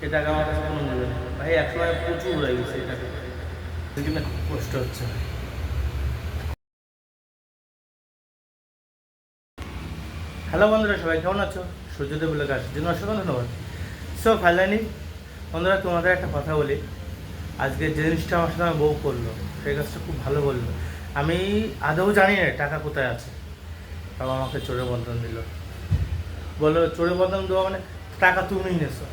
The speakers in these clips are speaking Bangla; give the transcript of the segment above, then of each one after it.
এ টাকা আমার কাছে কোনো মূল্য নেই ভাই। একসময় প্রচুর উড়ে গেছে এই টাকা, কিন্তু খুব কষ্ট হচ্ছে। হ্যালো বন্ধুরা, সবাই কেমন আছো? সূর্যদেব বলে আসার জন্য অসংখ্য ধন্যবাদ। সো ফাইনালি বন্ধুরা, তোমাদের একটা কথা বলি। আজকে যে জিনিসটা আমার সাথে আমার বউ করলো, সেই কাজটা খুব ভালো বললো। আমি আদৌ জানি না টাকা কোথায় আছে। বাবা আমাকে চোরে বন্ধন দিল, বললো চোরে বন্ধন দেওয়া মানে টাকা তুমিই নেছো।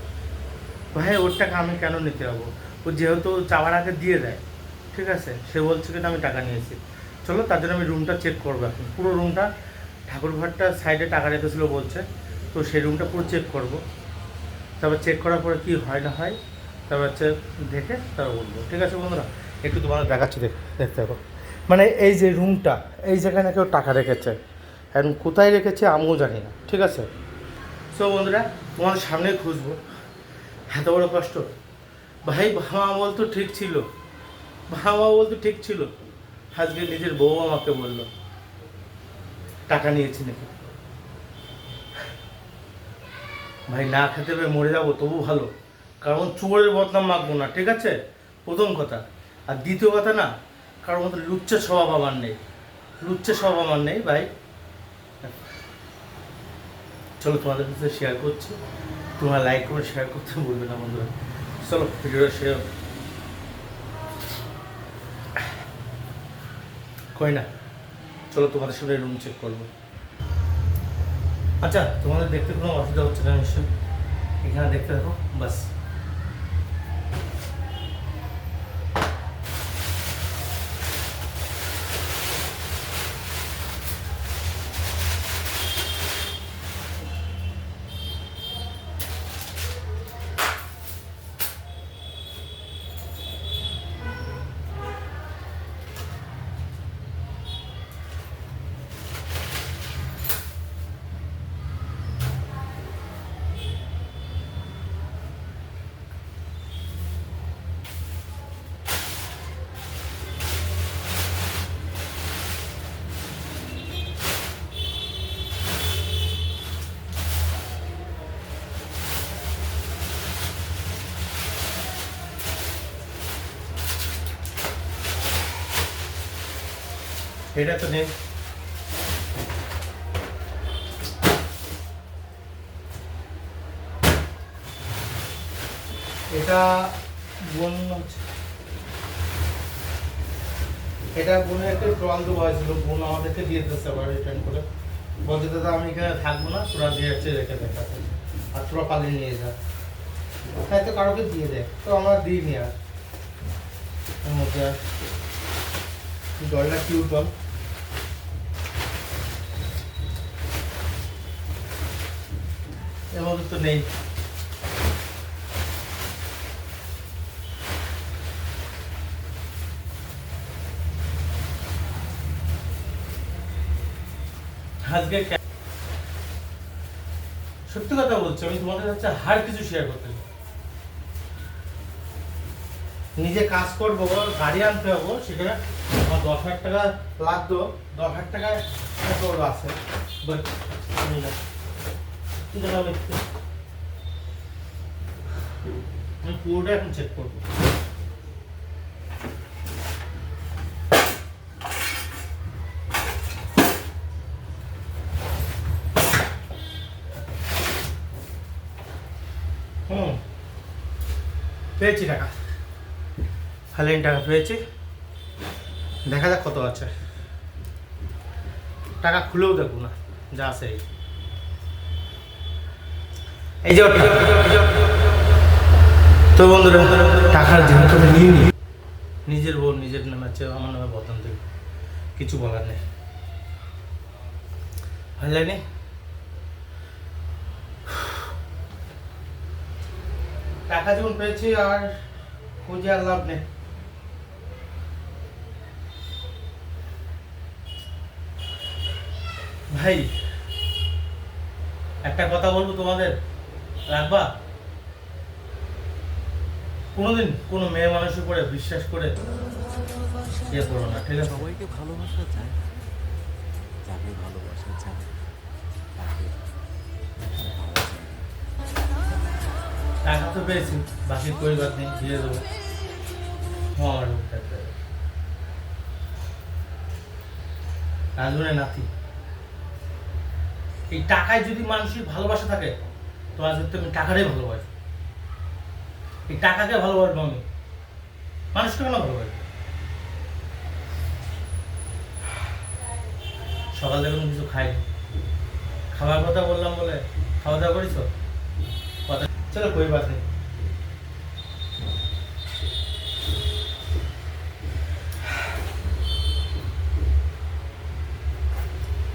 ভাই ওর টাকা আমি কেন নিতে যাবো? ও যেহেতু চাওয়ার আগে দিয়ে দেয়, ঠিক আছে, সে বলছে কিন্তু আমি টাকা নিয়েছি। চলো তার জন্য আমি রুমটা চেক করবো এখন, পুরো রুমটা। ঠাকুরঘরটা সাইডে টাকা রেখেছিলো বলছে, তো সেই রুমটা পুরো চেক করব। তারপর চেক করার পরে কী হয় না হয় তারপর হচ্ছে দেখে তারপর বলবো। ঠিক আছে বন্ধুরা, একটু তোমাদের দেখাচ্ছি, দেখতে থাকো। মানে এই যে রুমটা, এই যেখানে কেউ টাকা রেখেছে, এখন কোথায় রেখেছে আমিও জানি না, ঠিক আছে। সো বন্ধুরা, তোমার সামনে খুঁজবো, এত বড় কষ্ট। ভাই বাবা বলতো ঠিক ছিল, বাবা বলতো ঠিক ছিল, আজকে নিজের বউ আমাকে বললো টাকা নিয়েছি নাকি। ভাই না খেতে পেয়ে মরে যাবো তবু ভালো, কারণ চোরের বদনাম মাখবো না, ঠিক আছে, প্রথম কথা। আর দ্বিতীয় কথা, না কারোর মতো লুচ্চে স্বভাব আমার নেই, লুচ্চে স্বভাব আমার নেই ভাই। চলো তোমাদের কাছে শেয়ার করছি, তোমরা লাইক করে শেয়ার করতে বলবে না বন্ধুরা। চলো ভিডিওটা শেয়ার কই না, চলো তোমাদের সাথে রুম চেক করবো। আচ্ছা, তোমাদের দেখতে কোনো অসুবিধা হচ্ছে না নিশ্চয়ই? এখানে দেখতে থাকো বাস। এটা তো নেই, এটা বোন হচ্ছে, এটা বোনের একটা ট্রল দেওয়া হয়েছিল, বোন আমাদেরকে দিয়ে দিতেছে আবার রিটার্ন করে, বলছে দাদা আমি এখানে থাকবো না, তোরা দিয়ে যাচ্ছে রেখে দেখাচ্ছে, আর তোরা পালিয়ে নিয়ে যা। তাই তো কারোকে দিয়ে দেয়, তো আমরা দিইনি। আর এর মধ্যে জলটা কিউট জল, এর মধ্যে তো নেই। আজকে সত্যি কথা বলছি, আমি তোমাদের কাছে হার কিছু শেয়ার করতে চাই। নিজে কাজ করবো, গাড়ি আনতে হবো, সেখানে আমার 10,000 টাকা লাগতো, 10,000 টাকায় আছে, বাট আমি না, আমি পুরোটা এখন চেক করবো। পেয়েছি টাকা, হালিন টাকা পেয়েছি, দেখা যাক কত আছে। টাকা খুলেও দেখবো না, যা আছে এই যে। তো বন্ধুরা, টাকার যেহেতু আমি নিইনি, নিজের বোন নিজের নামে আছে, আমার নামে বদনাম দেবে, কিছু বলার নেই। হাইলাইনে টাকা যখন পেয়েছি আর খুঁজে আর লাভ নেই। ভাই একটা কথা বলবো তোমাদের, রাখবা? কোনোদিন কোনো মেয়ে মানুষের উপরে বিশ্বাস করে ইয়ে করো না, ঠিক আছে? সবাইকে ভালোবাসা যায়, যাকে ভালোবাসা যায় তাকে পাওয়া যায় না। টাকা তো পেয়েছি, বাকি পরিবার নেই, দিয়ে দেবো। আমার রাজুরে নাতি, এই টাকায় যদি মানুষের ভালোবাসা থাকে তো আজ আমি টাকাটাই ভালোবাসি। এই টাকাকে ভালোবাসবো আমি, মানুষকে কেন ভালোবাসবো? সকাল থেকে কোনো কিছু খাইনি, খাবার কথা বললাম বলে খাওয়া দাওয়া করেছো? কথা চলো কই বাত নেই।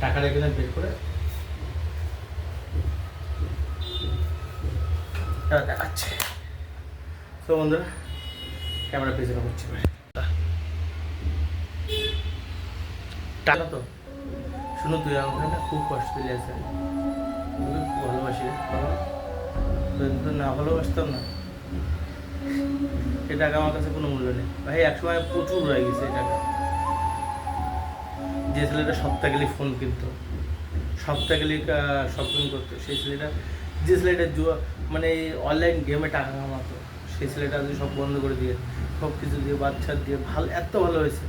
টাকাটা এখানে বের করে দেখাচ্ছে। তো বন্ধুরা ক্যামেরা পেছনে করছি টাকা তো শুনো, তুই আমাকে না খুব কষ্ট দিলে আছে, তোকে খুব ভালোবাসি রে বাবা। যদি না ভালোবাসতাম না, এ টাকা আমার কাছে কোনো মূল্য নেই ভাই। একসময় প্রচুর রয়ে গেছে এই টাকা। যে ছেলেটা সপ্তাহে গেলে ফোন কিনতো, সপ্তাহে গেলে শপিং করতো, সেই ছেলেটা, যে ছেলেটা জুয়া মানে অনলাইন গেমে টাকা কামাতো, সেই ছেলেটা যদি সব বন্ধ করে দিয়ে সব কিছু দিয়ে বাচ্চা দিয়ে ভালো এত ভালো হয়েছে,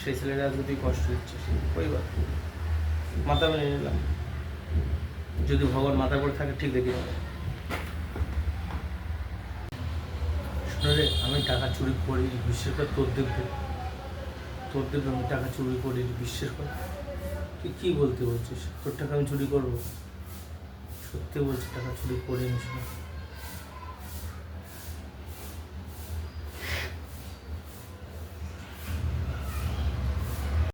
সেই ছেলেটা যদি কষ্ট দিচ্ছে ওই মাথা মেনে নিলাম। যদি ভগবান মাথার করে থাকে ঠিক দেখে যাবে। শোনো রে, আমি টাকা চুরি করি, বিশ্বাস করে তোর দেখবে আমি টাকা চুরি করি, বিশ্বাস কর। তুই কী বলতে বলছিস? তোর টাকা আমি চুরি করবো? সত্যি বলছি, টাকা চুরি করিনি। শোনো,